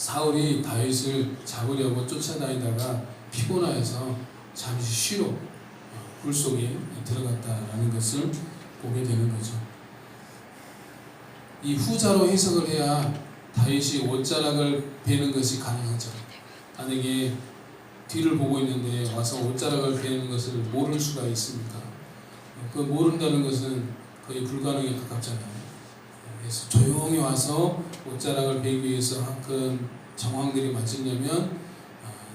사울이 다윗을 잡으려고 쫓아다니다가 피곤하여서 잠시 쉬러 굴 속에 들어갔다라는 것을 보게 되는 거죠. 이 후자로 해석을 해야 다윗이 옷자락을 베는 것이 가능하죠. 만약에 뒤를 보고 있는데 와서 옷자락을 베는 것을 모를 수가 있습니까? 그 모른다는 것은 거의 불가능에 가깝잖아요. 그래서 조용히 와서 옷자락을 베기 위해서 그런 정황들이 맞으려면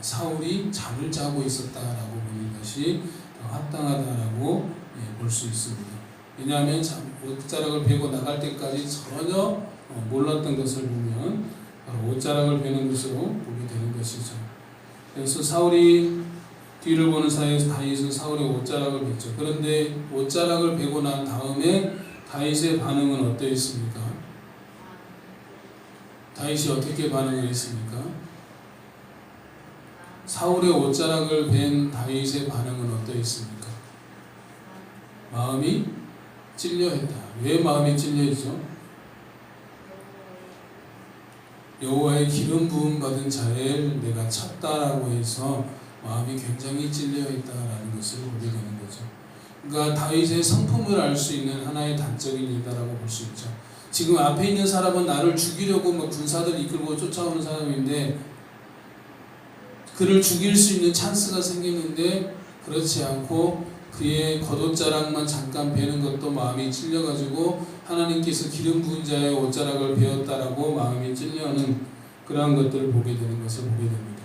사울이 잠을 자고 있었다라고 보는 것이 합당하다라고 볼 수 있습니다. 왜냐하면 옷자락을 베고 나갈 때까지 전혀 몰랐던 것을 보면 바로 옷자락을 베는 것으로 보게 되는 것이죠. 그래서 사울이 뒤를 보는 사이에 다윗은 사울의 옷자락을 뱄죠. 그런데 옷자락을 베고 난 다음에 다윗의 반응은 어떠했습니까? 다윗이 어떻게 반응을 했습니까? 사울의 옷자락을 벤 다윗의 반응은 어떠했습니까? 마음이 찔려했다. 왜 마음이 찔려있죠? 여호와의 기름 부음 받은 자를 내가 찾다라고 해서 마음이 굉장히 찔려있다라는 것을 보게 되는 거죠. 그러니까 다윗의 성품을 알 수 있는 하나의 단적인 일이다라고 볼 수 있죠. 지금 앞에 있는 사람은 나를 죽이려고 군사들 이끌고 쫓아오는 사람인데 그를 죽일 수 있는 찬스가 생기는데 그렇지 않고 그의 겉옷자락만 잠깐 베는 것도 마음이 찔려가지고 하나님께서 기름 부은 자의 옷자락을 베었다라고 마음이 찔려하는 그러한 것들을 보게 되는 것을 보게 됩니다.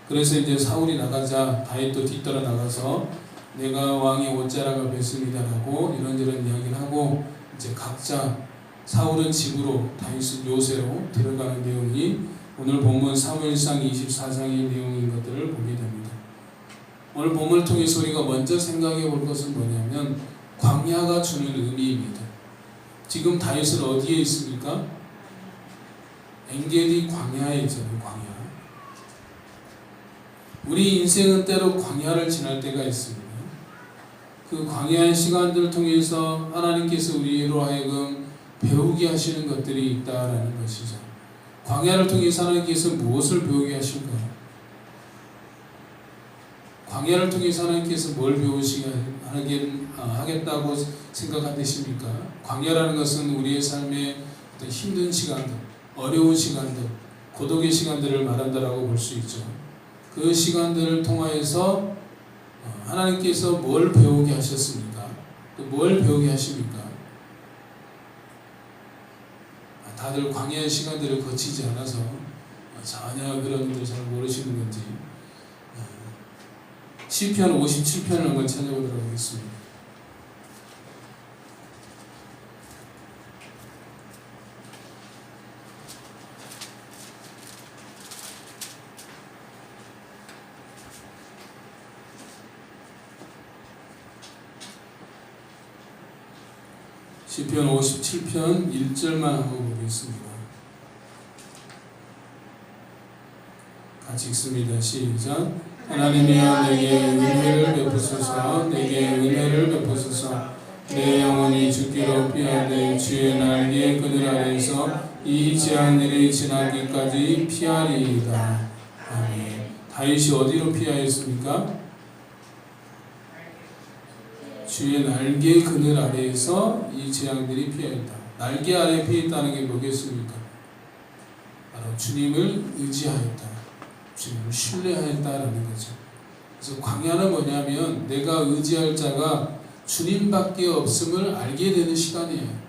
그래서 이제 사울이 나가자 다윗도 뒤따라 나가서 내가 왕의 옷자락을 뱄습니다라고 이런저런 이야기를 하고 이제 각자 사울은 집으로 다윗은 요새로 들어가는 내용이 오늘 본문 사무엘상 24장의 내용인 것들을 보게 됩니다. 오늘 본문을 통해서 우리가 먼저 생각해 볼 것은 뭐냐면 광야가 주는 의미입니다. 지금 다윗은 어디에 있습니까? 엔게디 광야에 있잖아요. 광야. 우리 인생은 때로 광야를 지날 때가 있습니다. 그 광야의 시간들을 통해서 하나님께서 우리로 하여금 배우게 하시는 것들이 있다라는 것이죠. 광야를 통해서 하나님께서 무엇을 배우게 하실까요? 광야를 통해서 하나님께서 뭘 배우시게 하겠다고 생각하십니까? 광야라는 것은 우리의 삶의 어떤 힘든 시간들, 어려운 시간들, 고독의 시간들을 말한다라고 볼 수 있죠. 그 시간들을 통하여서 하나님께서 뭘 배우게 하셨습니까? 또 뭘 배우게 하십니까? 다들 광야의 시간들을 거치지 않아서 전혀 그런 것들 잘 모르시는 건지 시편 57편을 한번 찾아보도록 하겠습니다. 시편 57편 1절만 한번 보겠습니다. 같이 읽습니다. 시작. 하나님이여 내게 은혜를 베푸소서. 내게 은혜를 베푸소서. 내 영혼이 죽기로 피하되 주의 날개 그늘 아래에서 이 재앙들이 지나기까지 피하리이다. 아멘. 다윗이 어디로 피하였습니까? 주의 날개 그늘 아래에서 이 재앙들이 피하였다. 날개 아래에 피했다는 게 뭐겠습니까? 바로 주님을 의지하였다. 주님을 신뢰하였다라는 거죠. 그래서 광야는 뭐냐면 내가 의지할 자가 주님밖에 없음을 알게 되는 시간이에요.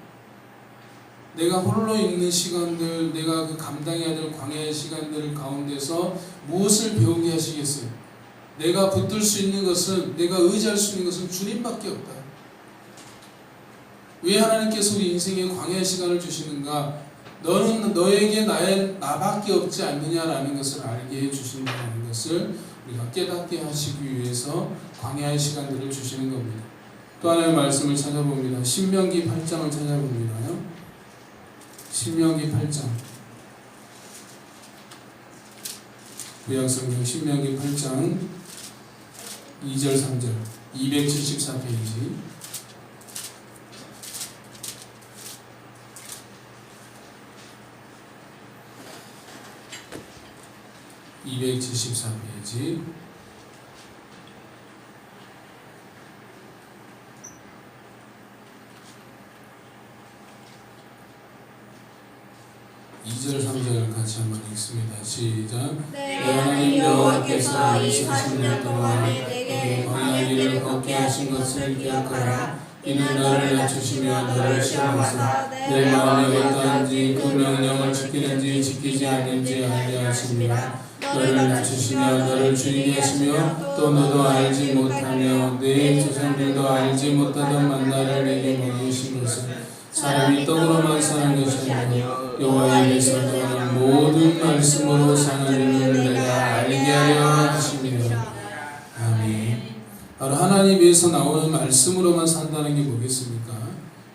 내가 홀로 있는 시간들, 내가 그 감당해야 될 광야의 시간들 가운데서 무엇을 배우게 하시겠어요? 내가 붙들 수 있는 것은, 내가 의지할 수 있는 것은 주님밖에 없다. 왜 하나님께서 우리 인생에 광야의 시간을 주시는가? 너는 너에게 나밖에 없지 않느냐라는 것을 알게 해주신다는 것을 우리가 깨닫게 하시기 위해서 광야의 시간들을 주시는 겁니다. 또 하나의 말씀을 찾아봅니다. 신명기 8장을 찾아봅니다. 신명기 8장. 구약성경 신명기 8장 2절 3절 274페이지. 274페이지. (2절) (3절) 같이 한번 읽습니다. 시작. 내 하나님 여호와께서 이 40년 동안에 내게 광야 길을 걷게 하신 것을 기억하라. 이는 너를 낮추시며 너를 시험하사 내 마음이 어떠한지 그 명령을 지키는지 지키지 않는지 알게 하십니다. 너를 낮추시며 너를 주인이 하시며 또 너도 알지 못하며 내 조상들도 알지 못하던 만나를 내게 먹이신 것은 사람이 떡으로만 사는 것이 아니요 여호와에게서 나오는 모든 말씀으로 사는 이를 내가 알게 하려 하십니다. 아멘. 바로 하나님에서 나오는 말씀으로만 산다는 게 뭐겠습니까?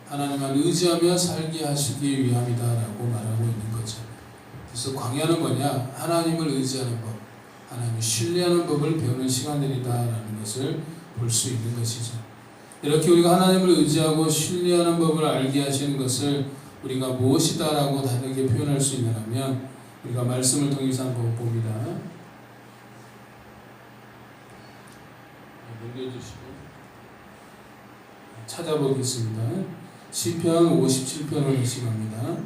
하나님만 의지하며 살게 하시기 위함이다라고 말하고 있는 거죠. 그래서 광야는 뭐냐? 하나님을 의지하는 법, 하나님을 신뢰하는 법을 배우는 시간들이다라는 것을 볼 수 있는 것이죠. 이렇게 우리가 하나님을 의지하고 신뢰하는 법을 알게 하시는 것을 우리가 무엇이다라고 다르게 표현할 수 있느냐면 우리가 말씀을 통해서 한번 봅니다. 넘겨주시고 찾아보겠습니다. 시편 57편을 시간입니다.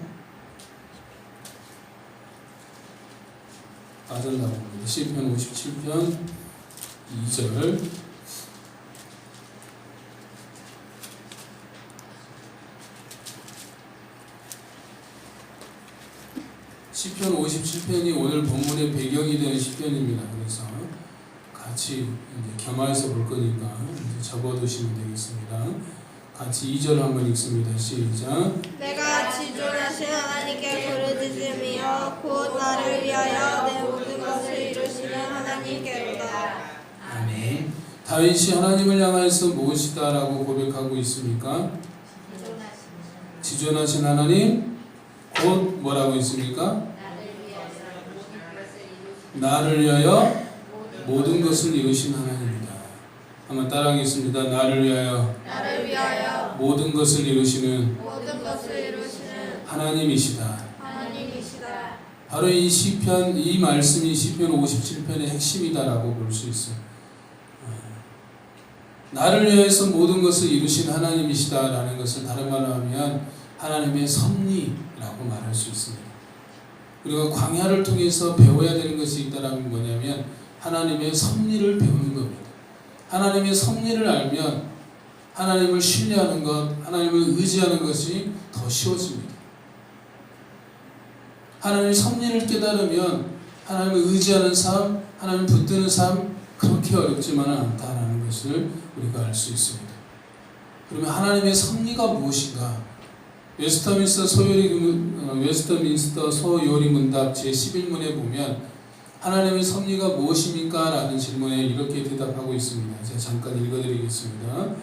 빠졌나 봅니다. 시편 57편 2절. 시편 57편이 오늘 본문의 배경이 되는 시편입니다. 그래서 같이 이제 겸해서 볼 거니까 이제 접어두시면 되겠습니다. 같이 2절 한번 읽습니다. 시작. 내가 지존하신 하나님께 부르짖으며 곧 나를 위하여 내 모든 것을 이루시는 하나님께로다. 아멘. 다윗이 하나님을 향하여서 무엇이다라고 고백하고 있습니까? 지존하신 하나님, 곧 뭐라고 있습니까? 나를 위하여 모든 것을 이루신 하나님이다. 한번 따라하겠습니다. 나를 위하여 모든 것을 이루시는 하나님이시다. 바로 이 시편, 이 말씀이 시편 57편의 핵심이다라고 볼 수 있어요. 나를 위해서 모든 것을 이루신 하나님이시다라는 것을 다른 말로 하면 하나님의 섭리라고 말할 수 있습니다. 우리가 광야를 통해서 배워야 되는 것이 있다는 뭐냐면 하나님의 섭리를 배우는 겁니다. 하나님의 섭리를 알면 하나님을 신뢰하는 것, 하나님을 의지하는 것이 더 쉬워집니다. 하나님의 섭리를 깨달으면 하나님을 의지하는 삶, 하나님을 붙드는 삶 그렇게 어렵지만 않다라는 것을 우리가 알 수 있습니다. 그러면 하나님의 섭리가 무엇인가? 웨스터민스터 소요리 문답 제11문에 보면 하나님의 섭리가 무엇입니까? 라는 질문에 이렇게 대답하고 있습니다. 제가 잠깐 읽어드리겠습니다.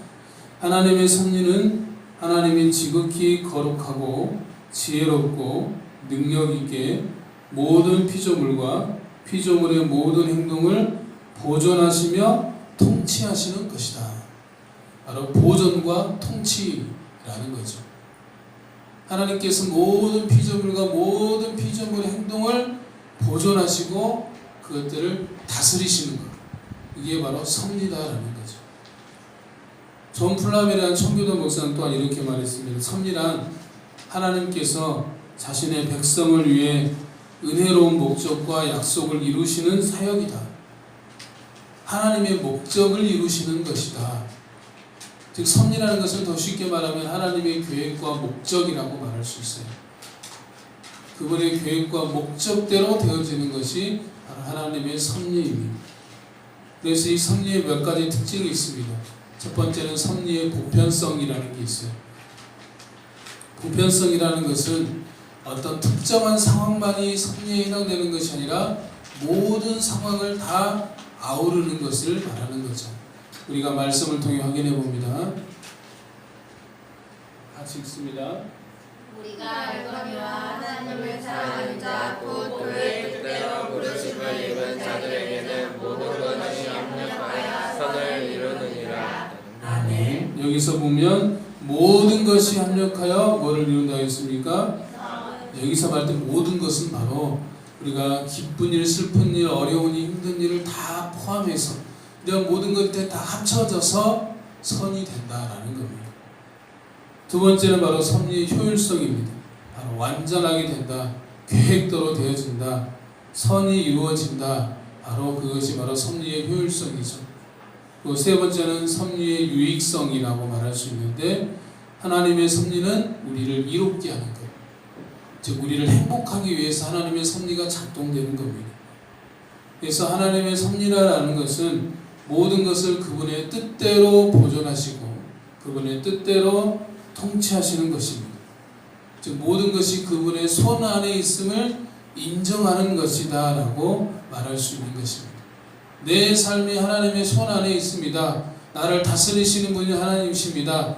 하나님의 섭리는 하나님이 지극히 거룩하고 지혜롭고 능력있게 모든 피조물과 피조물의 모든 행동을 보존하시며 통치하시는 것이다. 바로 보존과 통치라는 거죠. 하나님께서 모든 피조물과 모든 피조물의 행동을 보존하시고 그것들을 다스리시는 것. 이게 바로 섭리다라는 거죠. 존 플람이라는 청교도 목사는 또한 이렇게 말했습니다. 섭리란 하나님께서 자신의 백성을 위해 은혜로운 목적과 약속을 이루시는 사역이다. 하나님의 목적을 이루시는 것이다. 즉 섭리라는 것을 더 쉽게 말하면 하나님의 계획과 목적이라고 말할 수 있어요. 그분의 계획과 목적대로 되어지는 것이 바로 하나님의 섭리입니다. 그래서 이 섭리의 몇 가지 특징이 있습니다. 첫 번째는 섭리의 보편성이라는 게 있어요. 보편성이라는 것은 어떤 특정한 상황만이 섭리에 해당되는 것이 아니라 모든 상황을 다 아우르는 것을 말하는 거죠. 우리가 말씀을 통해 확인해 봅니다. 같이 읽습니다. 우리가 알거니와 하나님을 사랑하는 자 곧 그의 뜻대로 부르심을 입은 자들에게는 모든 것이 합력하여 선을 이루느니라. 아멘. 여기서 보면 모든 것이 합력하여 뭐를 이룬다 했습니까? 여기서 말할 때 모든 것은 바로 우리가 기쁜 일, 슬픈 일, 어려운 일, 힘든 일을 다 포함해서 이런 모든 것들이 다 합쳐져서 선이 된다라는 겁니다. 두 번째는 바로 섭리의 효율성입니다. 바로 완전하게 된다, 계획대로 되어진다, 선이 이루어진다. 바로 그것이 바로 섭리의 효율성이죠. 그리고 세 번째는 섭리의 유익성이라고 말할 수 있는데, 하나님의 섭리는 우리를 이롭게 하는 거예요. 즉 우리를 행복하기 위해서 하나님의 섭리가 작동되는 겁니다. 그래서 하나님의 섭리라는 것은 모든 것을 그분의 뜻대로 보존하시고 그분의 뜻대로 통치하시는 것입니다. 즉 모든 것이 그분의 손 안에 있음을 인정하는 것이다 라고 말할 수 있는 것입니다. 내 삶이 하나님의 손 안에 있습니다. 나를 다스리시는 분이 하나님이십니다.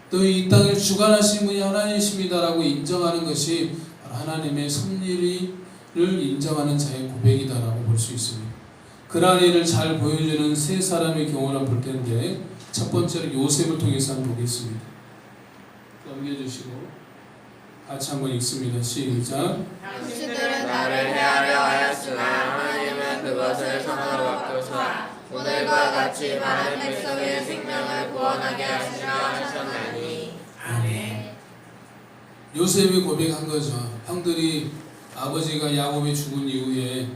또 이 땅을 주관하시는 분이 하나님이십니다 라고 인정하는 것이 하나님의 섭리를 인정하는 자의 고백이다라고 볼 수 있습니다. 그러한 일을 잘 보여주는 세 사람의 경우를 볼 텐데, 첫 번째로 요셉을 통해서 한번 보겠습니다. 넘겨주시고 같이 한번 읽습니다. 시작. 당신들은 나를 해하려 하였으나 하나님은 그것을 선으로 바꾸사 오늘과 같이 많은 백성의 생명을 구원하게 하시려 하셨나니. 아멘. 요셉이 고백한 거죠. 형들이 아버지가 야곱이 죽은 이후에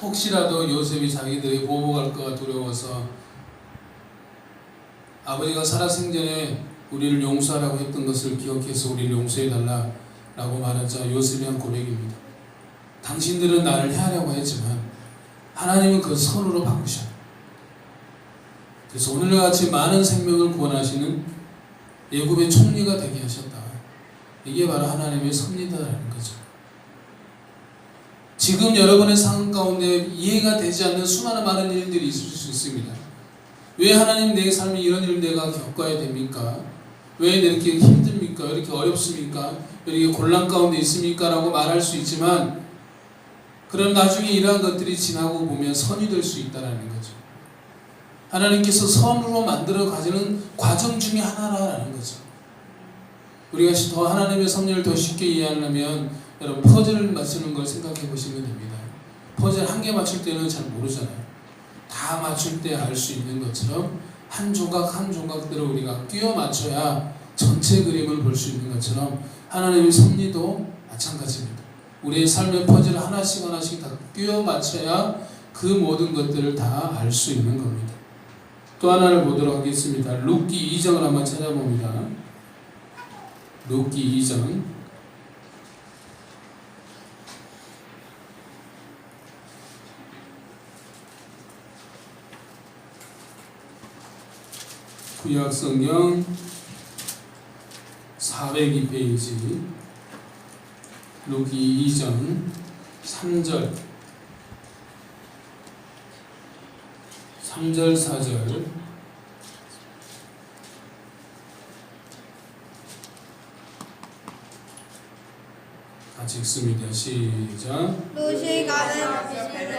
혹시라도 요셉이 자기들이 보복할까 두려워서 아버지가 살아생전에 우리를 용서하라고 했던 것을 기억해서 우리를 용서해달라 라고 말하자 요셉이 한 고백입니다. 당신들은 나를 해하려고 했지만 하나님은 그 선으로 바꾸셔. 그래서 오늘과 같이 많은 생명을 구원하시는 애굽의 총리가 되게 하셨다. 이게 바로 하나님의 섭리다라는 거죠. 지금 여러분의 상황 가운데 이해가 되지 않는 수많은 많은 일들이 있을 수 있습니다. 왜 하나님 내 삶에 이런 일을 내가 겪어야 됩니까? 왜 이렇게 힘듭니까? 이렇게 어렵습니까? 이렇게 곤란 가운데 있습니까? 라고 말할 수 있지만, 그럼 나중에 이러한 것들이 지나고 보면 선이 될 수 있다는 거죠. 하나님께서 선으로 만들어 가지는 과정 중에 하나라는 거죠. 우리가 더 하나님의 섭리를 더 쉽게 이해하려면 여러분 퍼즐을 맞추는 걸 생각해 보시면 됩니다. 퍼즐 한 개 맞출 때는 잘 모르잖아요. 다 맞출 때 알 수 있는 것처럼 한 조각 한 조각대로 우리가 끼워 맞춰야 전체 그림을 볼 수 있는 것처럼 하나님의 섭리도 마찬가지입니다. 우리의 삶의 퍼즐을 하나씩 하나씩 다 끼워 맞춰야 그 모든 것들을 다 알 수 있는 겁니다. 또 하나를 보도록 하겠습니다. 룻기 2장을 한번 찾아봅니다. 룻기 2장 구약성경 402페이지 룻기 2장 3절 4절 같이 읽습니다. 시작. 룻이 가는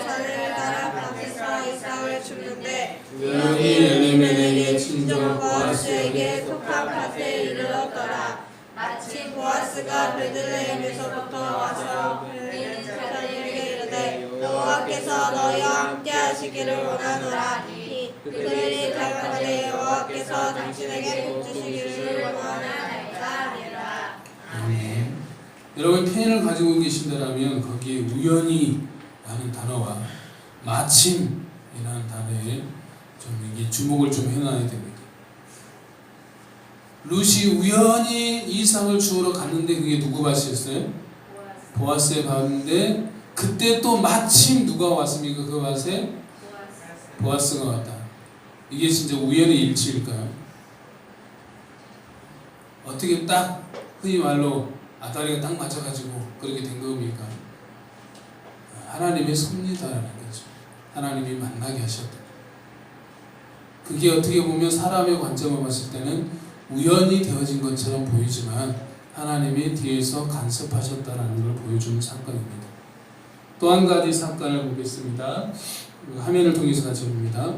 자를 따라 밤새서 이삭을 줍는데 우연히 엘리멜렉의 친정 보아스에게 속한 밭에 이르렀더라. 마침 보아스가 베들레헴에서부터 와서 베들레헴 사람에게 이르되 여호와께서 너희와 함께 하시기를 원하노라. 그들이 대답하되 여호와께서 당신에게 복 주시기를 원하나이다 하니라. 아멘. 여러분 펜을 가지고 계신다면 거기에 우연히 라는 단어와 마침이라는 단어에 좀 이게 주목을 좀 해놔야 됩니다. 룻이 우연히 이삭을 주우러 갔는데 그게 누구 밭이었어요? 보아스의 밭인데 그때 또 마침 누가 왔습니까? 그 밭에 보아스가 왔다. 이게 진짜 우연의 일치일까요? 어떻게 딱 흔히 말로 아다리가 딱 맞아가지고 그렇게 된 겁니까? 하나님의 섭리다라는 거죠. 하나님이 만나게 하셨다. 그게 어떻게 보면 사람의 관점을 봤을 때는 우연히 되어진 것처럼 보이지만 하나님이 뒤에서 간섭하셨다라는 걸 보여주는 사건입니다. 또 한 가지 사건을 보겠습니다. 화면을 통해서 같이 봅니다.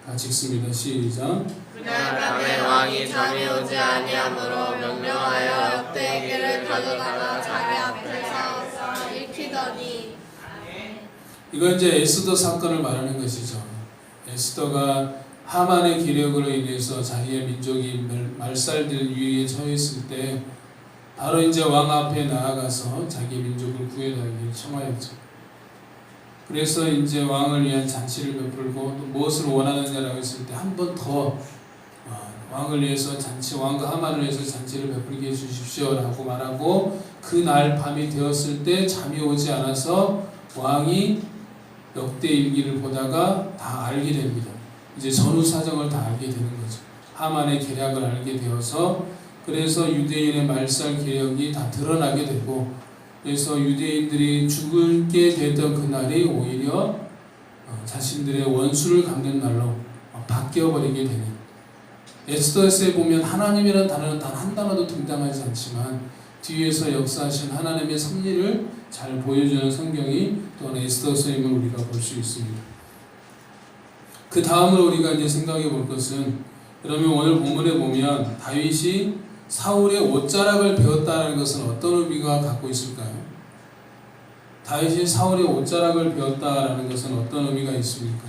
같이 읽습니다. 시작. 그날 밤에 왕이 잠이 오지 아니하므로 명령하여 역대에게를 가져다가 자기 앞에서 익히더니 이건 이제 에스더 사건을 말하는 것이죠. 에스더가 하만의 기력으로 인해서 자기의 민족이 말살될 위기에 처했을 때 바로 이제 왕 앞에 나아가서 자기 민족을 구해달라고 청하였죠. 그래서 이제 왕을 위한 잔치를 베풀고 또 무엇을 원하느냐라고 했을 때 한 번 더 왕을 위해서 잔치, 왕과 하만을 위해서 잔치를 베풀게 해주십시오라고 말하고 그날 밤이 되었을 때 잠이 오지 않아서 왕이 역대 일기를 보다가 다 알게 됩니다. 이제 전후 사정을 다 알게 되는 거죠. 하만의 계략을 알게 되어서 그래서 유대인의 말살 계획이 다 드러나게 되고 그래서 유대인들이 죽게 되던 그날이 오히려 자신들의 원수를 갚는 날로 바뀌어버리게 되는 에스더서에 보면 하나님이라는 단어는 단 한 단어도 등장하지 않지만 뒤에서 역사하신 하나님의 섭리를 잘 보여주는 성경이 또한 에스더서임을 우리가 볼 수 있습니다. 그 다음으로 우리가 이제 생각해 볼 것은 그러면 오늘 본문에 보면 다윗이 사울의 옷자락을 배웠다는 것은 어떤 의미가 갖고 있을까요? 다윗이 사울의 옷자락을 배웠다라는 것은 어떤 의미가 있습니까?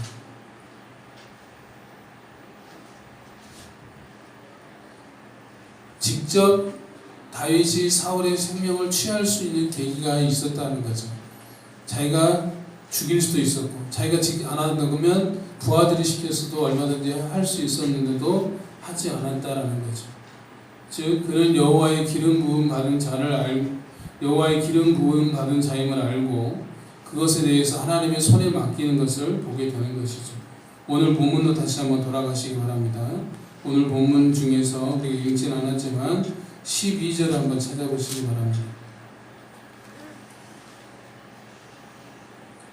직접 다윗이 사울의 생명을 취할 수 있는 계기가 있었다는 거죠. 자기가 죽일 수도 있었고 자기가 직접 안 한다면 부하들이 시켰어도 얼마든지 할 수 있었는데도 하지 않았다라는 거죠. 즉 그는 여호와의 기름 부음 받은 자임을 알고 그것에 대해서 하나님의 손에 맡기는 것을 보게 되는 것이죠. 오늘 본문도 다시 한번 돌아가시기 바랍니다. 오늘 본문 중에서 우리가 읽진 않았지만 12절 한번 찾아보시기 바랍니다.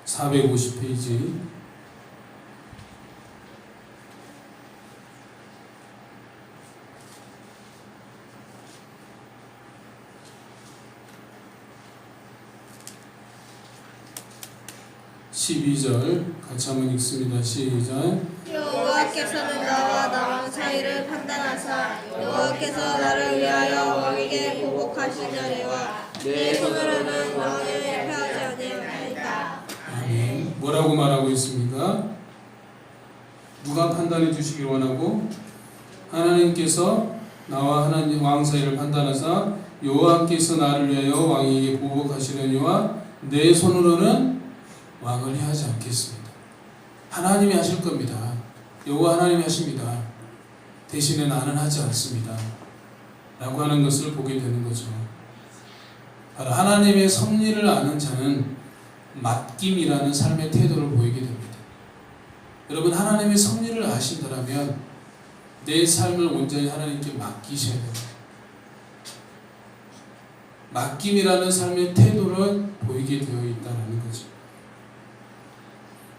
450페이지 12절 같이 한번 읽습니다. 시작. 여호와께서는 나와 나왕 사이를 판단하사 여호와께서 나를 위하여 왕에게 보복하시려니와 내 손으로는 왕을 패하지 아니하리이다. 아멘. 뭐라고 말하고 있습니까? 누가 판단해 주시길 원하고 하나님께서 나와 하나님 왕 사이를 판단하사 여호와께서 나를 위하여 왕에게 보복하시려니와 내 손으로는 왕을 해하지 않겠습니다. 하나님이 하실 겁니다. 여호와 하나님이 하십니다. 대신에 나는 하지 않습니다. 라고 하는 것을 보게 되는 거죠. 바로 하나님의 섭리를 아는 자는 맡김이라는 삶의 태도를 보이게 됩니다. 여러분 하나님의 섭리를 아신다면 내 삶을 온전히 하나님께 맡기셔야 됩니다. 맡김이라는 삶의 태도를 보이게 되어 있다는 거죠.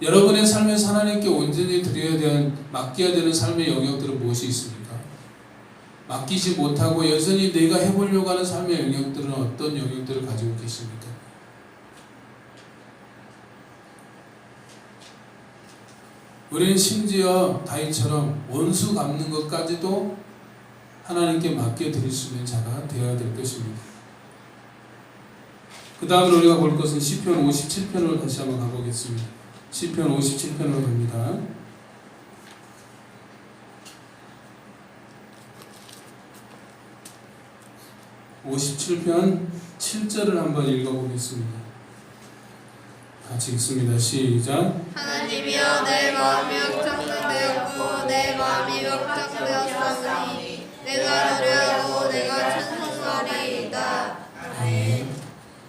여러분의 삶에서 하나님께 온전히 드려야 되는, 맡겨야 되는 삶의 영역들은 무엇이 있습니까? 맡기지 못하고 여전히 내가 해보려고 하는 삶의 영역들은 어떤 영역들을 가지고 계십니까? 우리는 심지어 다윗처럼 원수 갚는 것까지도 하나님께 맡겨드릴 수 있는 자가 되어야 될 것입니다. 그 다음으로 우리가 볼 것은 시편 57편으로 다시 한번 가보겠습니다. 시편 57편으로 갑니다. (57편) 7절을 한번 읽어보겠습니다. 같이 읽습니다. 시작. 하나님이여 내 마음이 확정되었고 내 마음이 확정되었사오니 내가 노래하고 내가 찬송하리이다. 아멘.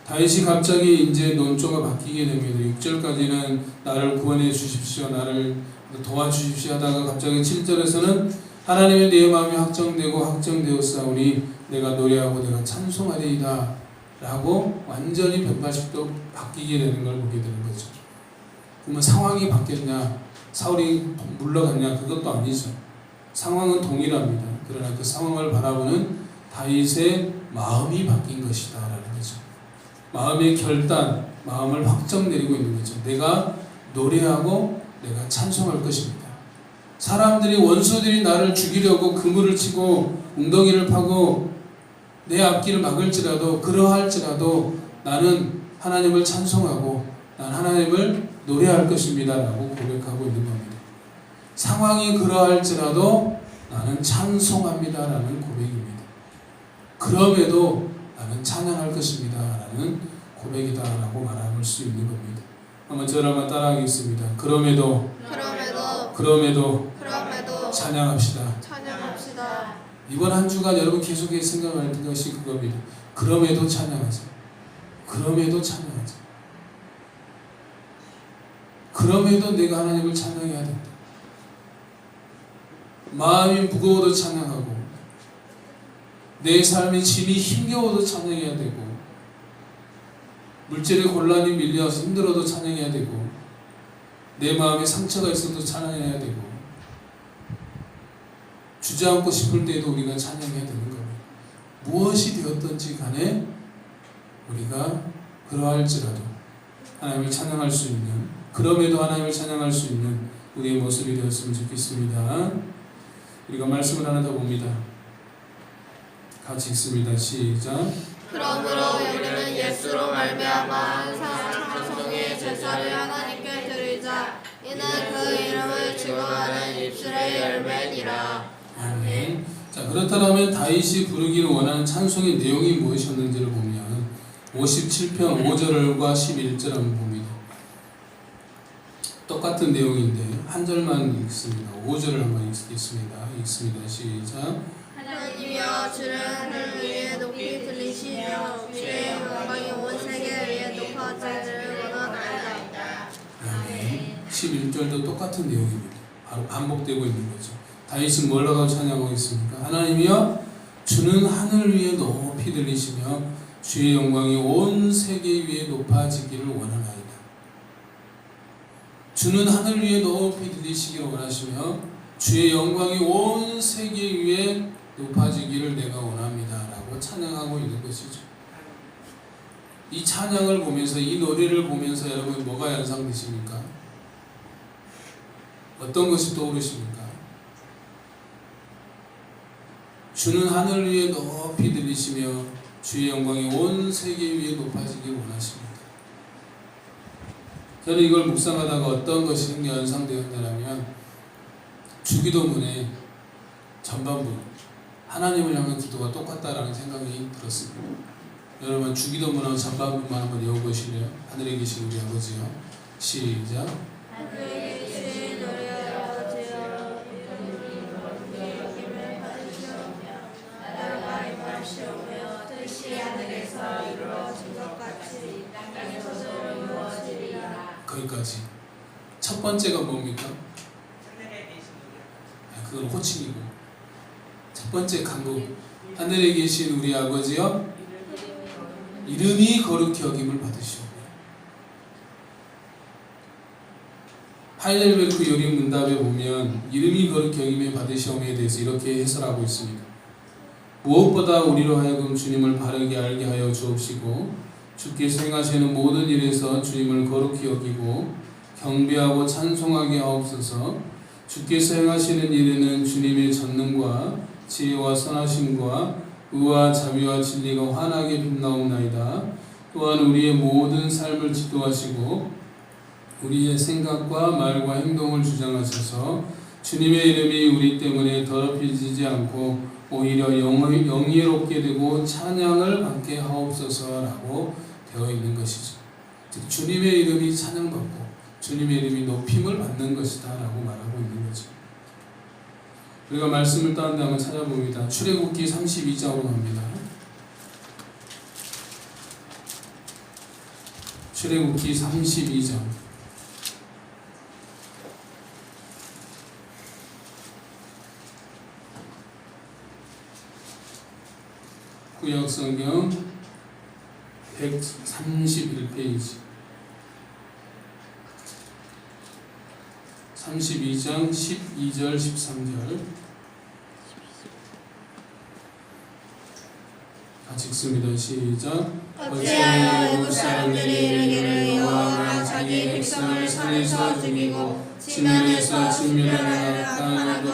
다윗이 갑자기 이제 논조가 바뀌게 됩니다. 6절까지는 나를 구원해 주십시오, 나를 도와주십시오 하다가 갑자기 7절에서는 하나님의 내 마음이 확정되고 확정되었사오니 내가 노래하고 내가 찬송하리이다 라고 완전히 180도 바뀌게 되는 걸 보게 되는 거죠. 그러면 상황이 바뀌었냐, 사울이 물러갔냐, 그것도 아니죠. 상황은 동일합니다. 그러나 그 상황을 바라보는 다윗의 마음이 바뀐 것이다 라는 거죠. 마음의 결단, 마음을 확정 내리고 있는 거죠. 내가 노래하고 내가 찬송할 것입니다. 사람들이, 원수들이 나를 죽이려고 그물을 치고 웅덩이를 파고 내 앞길을 막을지라도, 그러할지라도 나는 하나님을 찬송하고 난 하나님을 노래할 것입니다 라고 고백하고 있는 겁니다. 상황이 그러할지라도 나는 찬송합니다 라는 고백입니다. 그럼에도 나는 찬양할 것입니다 라는 고백이다 라고 말할 수 있는 겁니다. 한번 저를 한번 따라하겠습니다. 그럼에도 찬양합시다. 이번 한 주간 여러분 계속해서 생각할 것이 그겁니다. 그럼에도 찬양하자. 그럼에도 찬양하자. 그럼에도 내가 하나님을 찬양해야 된다. 마음이 무거워도 찬양하고 내 삶의 짐이 힘겨워도 찬양해야 되고 물질의 곤란이 밀려와서 힘들어도 찬양해야 되고 내 마음에 상처가 있어도 찬양해야 되고 주저앉고 싶을 때에도 우리가 찬양해야 되는 겁니다. 무엇이 되었든지 간에 우리가 그러할지라도 하나님을 찬양할 수 있는, 그럼에도 하나님을 찬양할 수 있는 우리의 모습이 되었으면 좋겠습니다. 우리가 말씀을 하나 더 봅니다. 같이 읽습니다. 시작. 그러므로 우리는 예수로 말미암아 찬송의 제사를 하나님께 드리자. 이는 그 이름을 증거하는 입술의 열매니라. 아멘. 자, 그렇다면 다윗이 부르기를 원하는 찬송의 내용이 무엇이었는지를 보면 57편 5절과 11절 한번 봅니다. 똑같은 내용인데 한 절만 읽습니다. 5절을 한번 읽겠습니다. 읽습니다. 시작. 하나님이여 주를 하늘 위에 높이 들리시며 주의 영광이 온 세계 위에 높아지기를 원하나이다. 아멘. 11절도 똑같은 내용입니다. 바로 반복되고 있는 거죠. 다윗은 뭘 하고 찬양하고 있습니까? 하나님이여 주는 하늘 위에 높이 들리시며 주의 영광이 온 세계 위에 높아지기를 원하나이다. 주는 하늘 위에 높이 들리시기를 원하시며 주의 영광이 온 세계 위에 높아지기를 내가 원합니다 라고 찬양하고 있는 것이죠. 이 찬양을 보면서, 이 노래를 보면서 여러분 뭐가 연상되십니까? 어떤 것이 떠오르십니까? 주는 하늘 위에 높이 들리시며 주의 영광이 온 세계 위에 높아지기를 원하십니다. 저는 이걸 묵상하다가 어떤 것이 연상되었냐면 주기도문의 전반부 하나님을 향한 기도가 똑같다라는 생각이 들었습니다. 여러분 주기도문하고 전반부만 한번 외워보실래요? 하늘에 계신 우리 아버지요. 시작. 하늘에 계신 우리 아버지여 이름이 거룩히 여김을 받으시오며 나라가 임하시오며 뜻이 하늘에서 이루어진 것 같이 땅에서도 이루어지리라. 거기까지. 첫 번째가 뭡니까? 그건 호칭이고, 첫 번째 간구 하늘에 계신 우리 아버지여 이름이 거룩히 여김을 받으시오며. 하이델베르크 요리 문답에 보면 이름이 거룩히 여김을 받으시오며에 대해서 이렇게 해설하고 있습니다. 무엇보다 우리로 하여금 주님을 바르게 알게 하여 주옵시고 주께서 행하시는 모든 일에서 주님을 거룩히 여기고 경배하고 찬송하게 하옵소서. 주께서 행하시는 일에는 주님의 전능과 지혜와 선하심과 의와 자비와 진리가 환하게 빛나옵나이다. 또한 우리의 모든 삶을 지도하시고 우리의 생각과 말과 행동을 주장하셔서 주님의 이름이 우리 때문에 더럽혀지지 않고 오히려 영예롭게 되고 찬양을 받게 하옵소서라고 되어 있는 것이죠. 즉 주님의 이름이 찬양받고 주님의 이름이 높임을 받는 것이다 라고 말하고 있는 거죠. 우리가 말씀을 따는데 한번 찾아봅니다. 출애굽기 32장으로 갑니다. 출애굽기 32장. 구약성경 131페이지 32장 12절 13절 같이 읽습니다. 시작. 어찌하여 애국 사람들이 이르기를 여호와가 자기 백성을 산에서 죽이고 지면에서 진멸하여 악하나도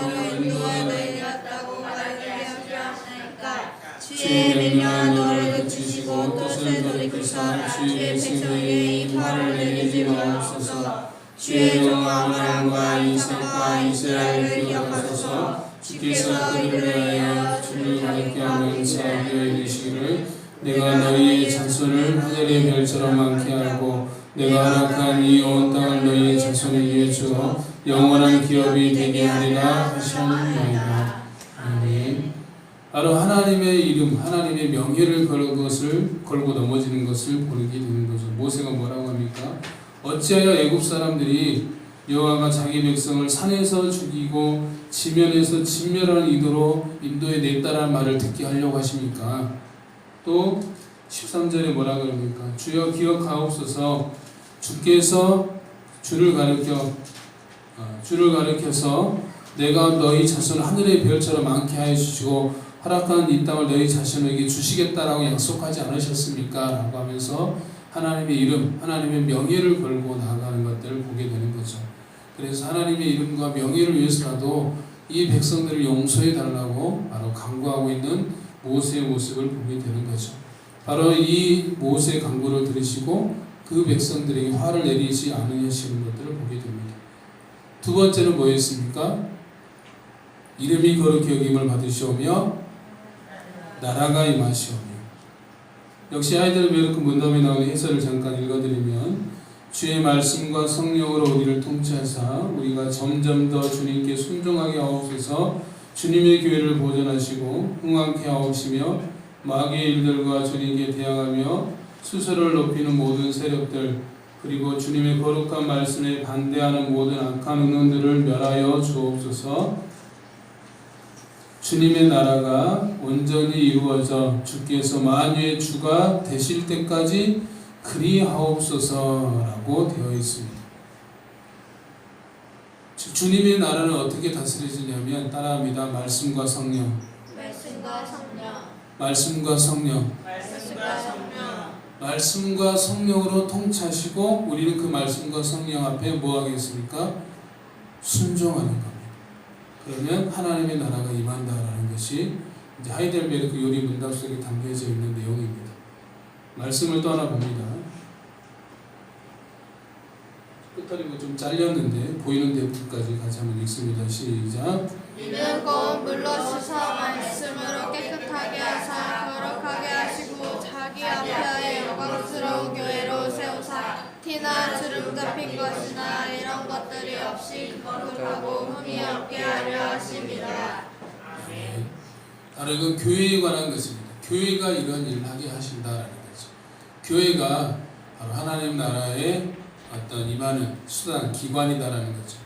인도에 내렸다고 말하게 하시니까 주의 명령한 너를 그치시고 마음으로 뜻을 돌이키사 주의 백성에게 이 화를 내리지 마옵소서. 주의 종 아브라함과 이삭과 이스라엘을 기억하소서. 주께서 그들을 위하여 주를 가리켜 하면서 이르시기를 내가 너희의 자손을 하늘의 별처럼 많게 하고 내가 허락한 이 온 땅을 너희의 자손에 위해 주어 영원한 기업이 되게 하리라 하셨나이다. 아멘. 바로 하나님의 이름, 하나님의 명예를 걸고 넘어지는 것을 보게 되는 거죠. 모세가 뭐라고 합니까? 어찌하여 애굽 사람들이 여호와가 자기 백성을 산에서 죽이고 지면에서 진멸하는 이도로 인도에 냈다라는 말을 듣게 하려고 하십니까? 또 13절에 뭐라고 합니까? 주여 기억하옵소서. 주께서 주를 가리켜서 내가 너희 자손을 하늘의 별처럼 많게 하여 주시고 허락한 이 땅을 너희 자손에게 주시겠다라고 약속하지 않으셨습니까? 라고 하면서 하나님의 이름, 하나님의 명예를 걸고 나아가는 것들을 보게 되는 거죠. 그래서 하나님의 이름과 명예를 위해서라도 이 백성들을 용서해 달라고 바로 간구하고 있는 모세의 모습을 보게 되는 거죠. 바로 이 모세의 간구를 들으시고 그 백성들에게 화를 내리지 않으시는 것들을 보게 됩니다. 두 번째는 뭐였습니까? 이름이 거룩히 여김을 받으시오며 나라가 임하시오며. 역시 하이델베르크 문답에 나오는 해설을 잠깐 읽어드리면 주의 말씀과 성령으로 우리를 통치하사 우리가 점점 더 주님께 순종하게 하옵소서. 주님의 교회를 보존하시고 흥왕케 하옵시며 마귀의 일들과 주님께 대항하며 스스로를 높이는 모든 세력들 그리고 주님의 거룩한 말씀에 반대하는 모든 악한 운동들을 멸하여 주옵소서. 주님의 나라가 온전히 이루어져 주께서 만유의 주가 되실 때까지 그리하옵소서라고 되어 있습니다. 주님의 나라는 어떻게 다스려지냐면 따라합니다. 말씀과 성령. 말씀과 성령으로 통치하시고 우리는 그 말씀과 성령 앞에 뭐 하겠습니까? 순종하는 겁니다. 그러면 하나님의 나라가 임한다라는 것이 이제 하이델베르크 요리 문답 속에 담겨져 있는 내용입니다. 말씀을 또 하나 봅니다. 끝터리고 좀 잘렸는데 보이는 데까지 같이 한번 읽습니다. 시작. 이는 곧 물로 씻어 말씀으로 깨끗하게 하사 거룩하게 하시고 자기 앞에 영광스러운 교회로 세우사 티나 주름 잡힌 것이나 이런 것들이 없이 거룩하고 흠이 없게 하려 하심이라. 바로 이건 교회에 관한 것입니다. 교회가 이런 일을 하게 하신다라는 거죠. 교회가 바로 하나님 나라의 어떤 임하는 수단, 기관이다라는 거죠.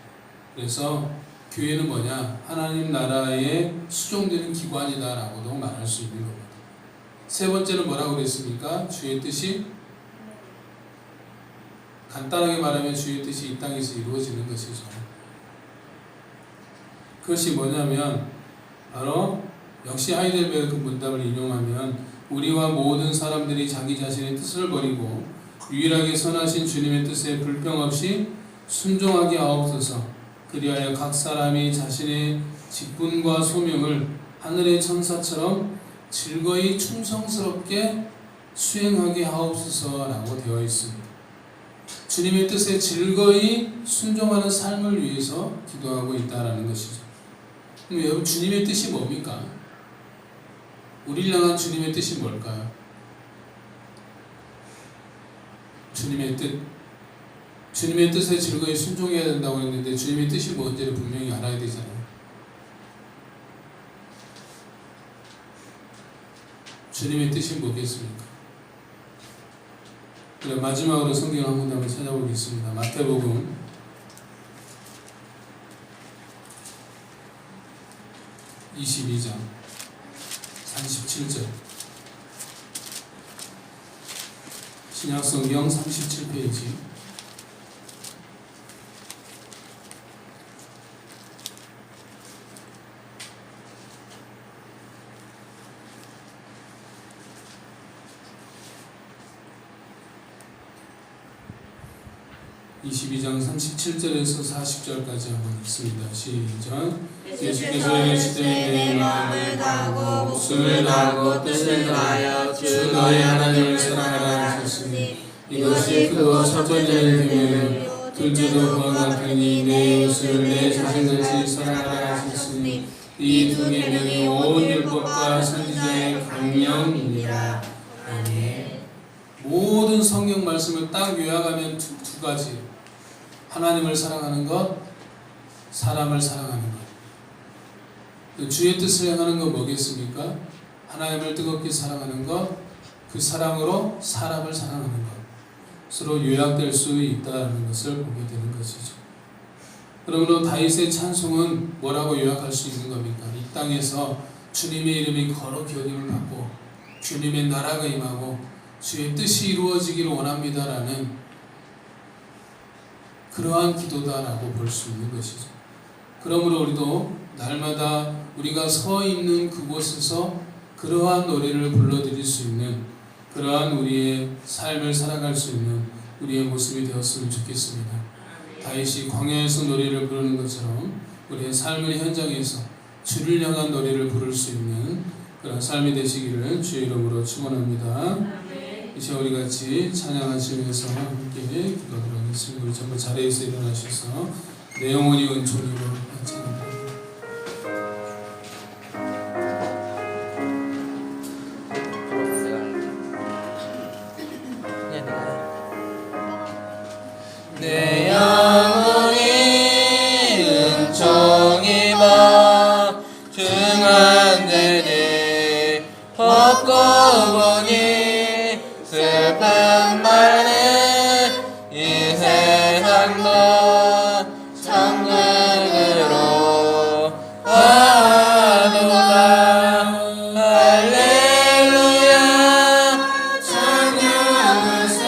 그래서 교회는 뭐냐? 하나님 나라에 수종되는 기관이다라고도 말할 수 있는 겁니다. 세 번째는 뭐라고 그랬습니까? 주의 뜻이 간단하게 말하면 주의 뜻이 이 땅에서 이루어지는 것이죠. 그것이 뭐냐면 바로 역시 하이델베르크 문답을 인용하면 우리와 모든 사람들이 자기 자신의 뜻을 버리고 유일하게 선하신 주님의 뜻에 불평 없이 순종하게 하옵소서. 그리하여 각 사람이 자신의 직분과 소명을 하늘의 천사처럼 즐거이 충성스럽게 수행하게 하옵소서라고 되어 있습니다. 주님의 뜻에 즐거이 순종하는 삶을 위해서 기도하고 있다는 것이죠. 그럼 여러분 주님의 뜻이 뭡니까? 우리를 향한 주님의 뜻이 뭘까요? 주님의 뜻. 주님의 뜻에 즐거이 순종해야 된다고 했는데 주님의 뜻이 뭔지를 분명히 알아야 되잖아요. 주님의 뜻이 뭐겠습니까? 그래 마지막으로 성경 한 군데 한번 찾아보겠습니다. 마태복음 22장 37절 신약성경 37페이지 22장 37절에서 40절까지 한번 읽습니다. 시작. 예수께서 이르시되 내 마음을 다하고 목숨을 다하고 뜻을 다하여 주 너의 하나님을 사랑하라 하셨으니 이것이 크고 첫 번째는 계명이요 둘째도 그와 같으니 내 이웃을 내 자신같이 사랑하라 하셨으니 이 두 계명이 온 율법과 선지자의 강령이니라. 아멘. 모든 성경 말씀을 딱 요약하면 두 가지. 하나님을 사랑하는 것, 사람을 사랑하는 것. 주의 뜻을 행하는 건 뭐겠습니까? 하나님을 뜨겁게 사랑하는 것, 그 사랑으로 사람을 사랑하는 것. 서로 요약될 수 있다는 것을 보게 되는 것이죠. 그러므로 다윗의 찬송은 뭐라고 요약할 수 있는 겁니까? 이 땅에서 주님의 이름이 거룩히 여김을 받고 주님의 나라가 임하고 주의 뜻이 이루어지기를 원합니다라는 그러한 기도다라고 볼 수 있는 것이죠. 그러므로 우리도 날마다 우리가 서 있는 그곳에서 그러한 노래를 불러드릴 수 있는 그러한 우리의 삶을 살아갈 수 있는 우리의 모습이 되었으면 좋겠습니다. 다윗이 광야에서 노래를 부르는 것처럼 우리의 삶의 현장에서 주를 향한 노래를 부를 수 있는 그런 삶이 되시기를 주의 이름으로 축원합니다. 이제 우리 같이 찬양하시면서 함께 기도하도록 하겠습니다. 우리 전부 자리에서 일어나셔서 내 영혼이 은총이로 찬양합니다. 내 영혼이 은총입어 중한제를 벗고 보니 슬픈 말은 이 세상도 천국으로 가도다. 할렐루야 찬양을 세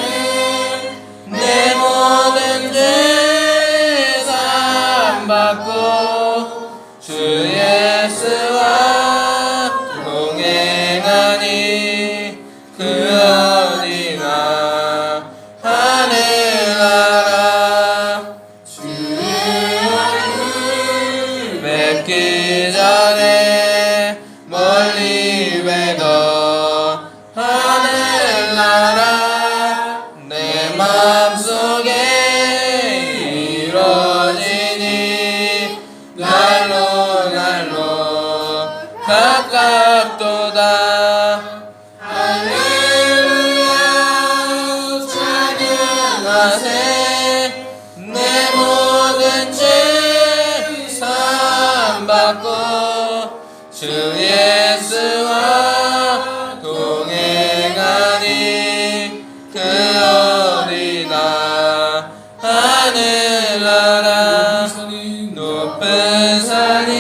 내 모든 죄 사함받고 주 예수와 동행하니 그 어디나 하늘나라. 주의 얼굴 뵙기 전에 멀리 뵈도 하늘나라 내 맘속에 이루어지니 날로 날로 가깝도다. 할렐루야 찬양하세 내 모든 죄 사함받고 주 예수와 동행하니 그 어디나 하늘나라. 높은 산이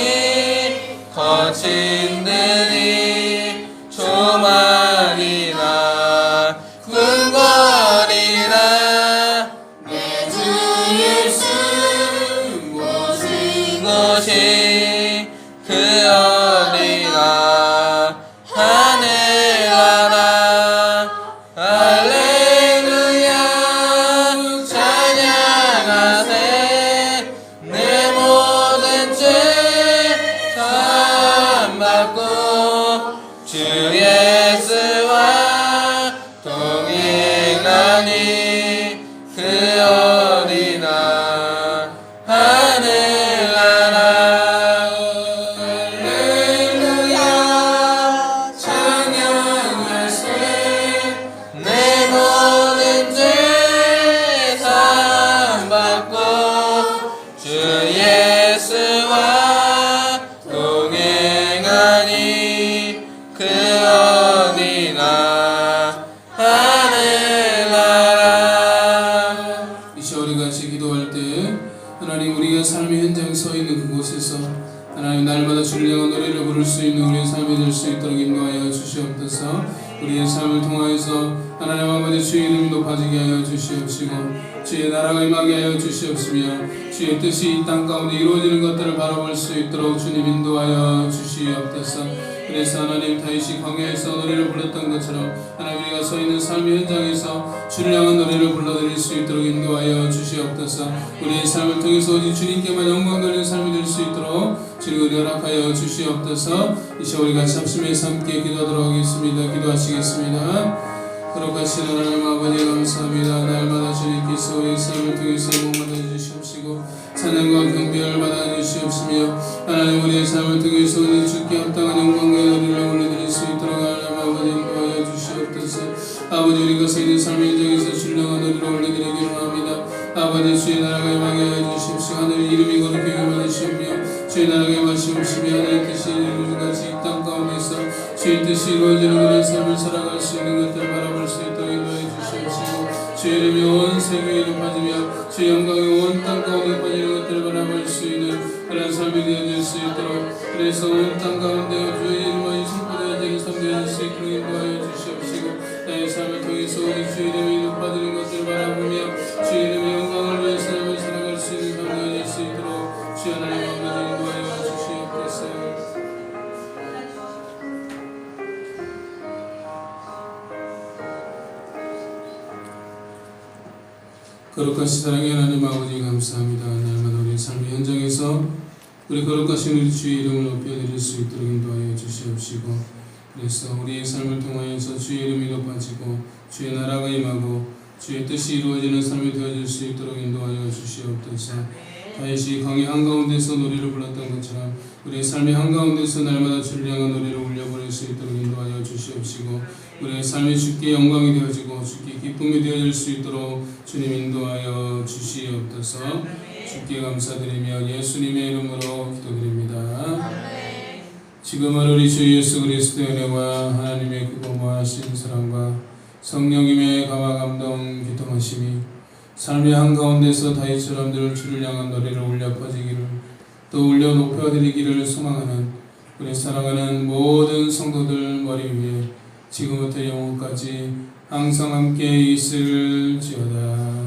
거친 들이 조만이나 궁궐이나 내 주 예수 모신 곳이 그 어디나 하늘나라. 할렐루야 찬양하세 내 모든 죄 사함받고 주 예수와 동행하니 그 어디나 하늘나라. 할렐루야 찬양하세 내 모든 죄 사함받고 주 예수와 동행하니 그 어디나 하늘나라. 이제 우리 같이 기도할 때 하나님 우리가 삶의 현장에 서 있는 그곳에서 하나님 날마다 주를 향한 노래를 부를 수 있는 우리의 삶이 될 수 있도록 인도하여 주시옵소서. 우리의 삶을 통하여서 하나님 아버지 주의 이름이 높아지게 하여 주시옵시고 주의 나라가 임하게 하여 주시옵시며 주의 뜻이 이 땅 가운데 이루어지는 것들을 바라볼 수 있도록 주님 인도하여 주시옵소서. 그래서 하나님 다윗이 광야에서 노래를 불렀던 것처럼 하나님 우리가 서 있는 삶의 현장에서 주를 향한 노래를 불러드릴 수 있도록 인도하여 주시옵소서. 우리의 삶을 통해서 오직 주님께만 영광 돌리는 삶이 될 수 있도록 주를 허락하여 주시옵소서. 이제 우리 같이 합심해서 함께 기도하도록 하겠습니다. 기도하시겠습니다. 거룩하신 하나님 아버지 감사합니다. 날마다 주님께서 우리의 삶을 통해서 영광 받아주시옵시고 찬양과 경배를 받아주시옵시며 하나님 우리의 삶을 통해서 오늘 주께 합당한 영광과 노래를 올려드릴 수 있도록 하나님 아버지 인도하여 주시옵소서. 아버지 우리가 서 있는 삶의 현장에서 주를 향한 노래를 올려드리기로 합니다. 아버지 주의 나라가 임하게 하여 주십시오. 하늘의 이름이 거룩하게 받으시오며 주의 나라가 임하시옵시며 하나님의 뜻이 이루어진 같이 이 땅 가운데서 주의 뜻이 이루어지는 그런 삶을 살아갈 수 있는 것들을 바라볼 수 있도록 인도해 주시옵시고 주의 이름이 온 세계에 높아지며 주의 영광이 온 땅 가운데 빠지는 것들을 바라볼 수 있는 그런 삶이 되어질 수 있도록 그래서 온 땅 가운데 주의 이름만이 선포되어지는 삶 되어질 수 있도록 인도하여 주시옵시고 나의 삶을 통해서 주의 이름이 높아지는 것들을 바라보며 주의 이름의 영광을 위해 삶을 살아갈 수 있는 삶 되어질 수 있도록 주의 하나님 아버지 인도하여 주시옵소서. 거룩하신 사랑의 하나님 아버지 감사합니다. 날마다 우리 삶의 현장에서 우리 거룩하신 우리 주의 이름을 높여드릴 수 있도록 인도하여 주시옵시고 그래서 우리의 삶을 통하여서 주의 이름이 높아지고 주의 나라가 임하고 주의 뜻이 이루어지는 삶이 되어질 수 있도록 인도하여 주시옵소서. 다윗이 광야 한가운데서 노래를 불렀던 것처럼 우리의 삶의 한가운데서 날마다 주를 향한 노래를 올려버릴 수 있도록 인도하여 주시옵시고 우리의 삶이 주께 영광이 되어지고 주께 기쁨이 되어질 수 있도록 주님 인도하여 주시옵소서. 주께 감사드리며 예수님의 이름으로 기도드립니다. 지금은 우리 주 예수 그리스도의 은혜와 하나님의 크고 하신 사랑과 성령님의 감화 감동 교통하심이 삶의 한가운데서 다윗처럼 늘 주를 향한 노래를 울려 퍼지기를 또 울려 높여드리기를 소망하는 우리 사랑하는 모든 성도들 머리 위에 지금부터 영원까지 항상 함께 있을지어다.